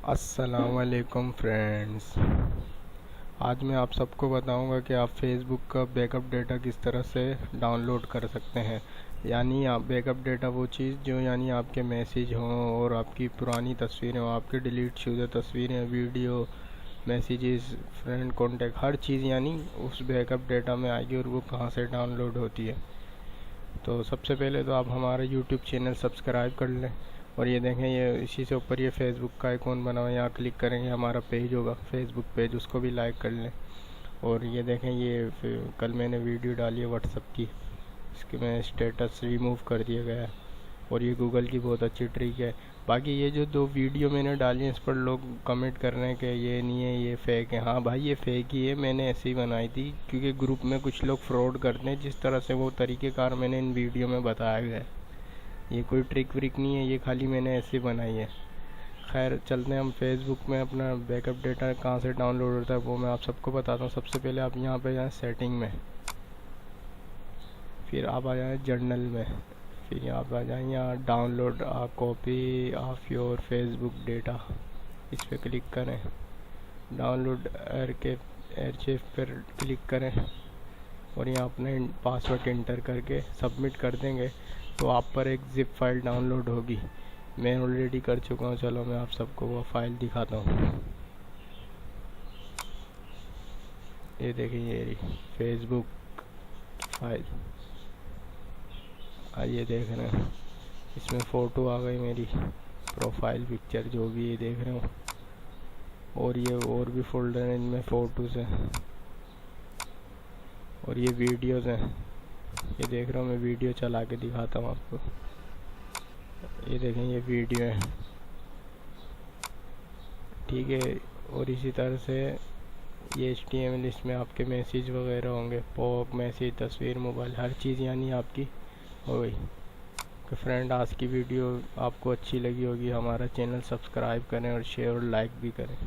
अस्सलाम वालेकुम फ्रेंड्स। आज मैं आप सबको बताऊंगा कि आप फेसबुक का बैकअप डेटा किस तरह से डाउनलोड कर सकते हैं। यानी आप बैकअप डेटा वो चीज़ जो यानी आपके मैसेज हों और आपकी पुरानी तस्वीरें हों, आपके डिलीट शुदा तस्वीरें, वीडियो, मैसेजेस, फ्रेंड कॉन्टेक्ट, हर चीज़ यानी उस बैकअप डेटा में आएगी और वो कहाँ से डाउनलोड होती है। तो सबसे पहले तो आप हमारा यूट्यूब चैनल सब्सक्राइब कर लें और ये देखें, ये इसी से ऊपर ये फेसबुक का आइकॉन बना हुआ है, यहाँ क्लिक करेंगे हमारा पेज होगा फेसबुक पेज, उसको भी लाइक कर लें। और ये देखें, ये कल मैंने वीडियो डाली है व्हाट्सअप की, इसके में स्टेटस रिमूव कर दिया गया है और ये गूगल की बहुत अच्छी ट्रिक है। बाकी ये जो दो वीडियो मैंने डाली हैं इस पर लोग कमेंट कर रहे हैं कि ये नहीं है, ये फेक है। हाँ भाई, ये फेक ही है, मैंने ऐसे ही बनाई थी क्योंकि ग्रुप में कुछ लोग फ्रॉड करते हैं। जिस तरह से वो तरीक़ेकार मैंने इन वीडियो में बताया गया है, ये कोई ट्रिक व्रिक नहीं है, ये खाली मैंने ऐसे बनाई है। खैर चलते हैं हम फेसबुक में। अपना बैकअप डेटा कहाँ से डाउनलोड होता है वो मैं आप सबको बताता हूँ। सबसे पहले आप यहाँ पे जाएँ सेटिंग में, फिर आप आ जाएँ जर्नल में, फिर यहाँ पर आ जाएँ यहाँ download a copy of your Facebook data, इस पर क्लिक करें। डाउनलोड आर्काइव पर क्लिक करें और यहाँ अपने पासवर्ड इंटर करके सबमिट कर देंगे तो आप पर एक ज़िप फाइल डाउनलोड होगी। मैं ऑलरेडी कर चुका हूँ, चलो मैं आप सबको वो फाइल दिखाता हूँ। ये देखिए, ये रही फेसबुक फाइल, ये देख रहे हैं, इसमें फ़ोटो आ गई मेरी, प्रोफाइल पिक्चर जो भी ये देख रहे हो, और ये और भी फोल्डर हैं, इनमें फ़ोटोज़ हैं और ये वीडियोज़ हैं। ये देख रहा हूँ, मैं वीडियो चला के दिखाता हूँ आपको। ये देखें, ये वीडियो है, ठीक है। और इसी तरह से ये HTML, इसमें आपके मैसेज वगैरह होंगे, पॉप मैसेज, तस्वीर, मोबाइल, हर चीज़ यानी आपकी हो गई। तो फ्रेंड, आज की वीडियो आपको अच्छी लगी होगी, हमारा चैनल सब्सक्राइब करें और शेयर और लाइक भी करें।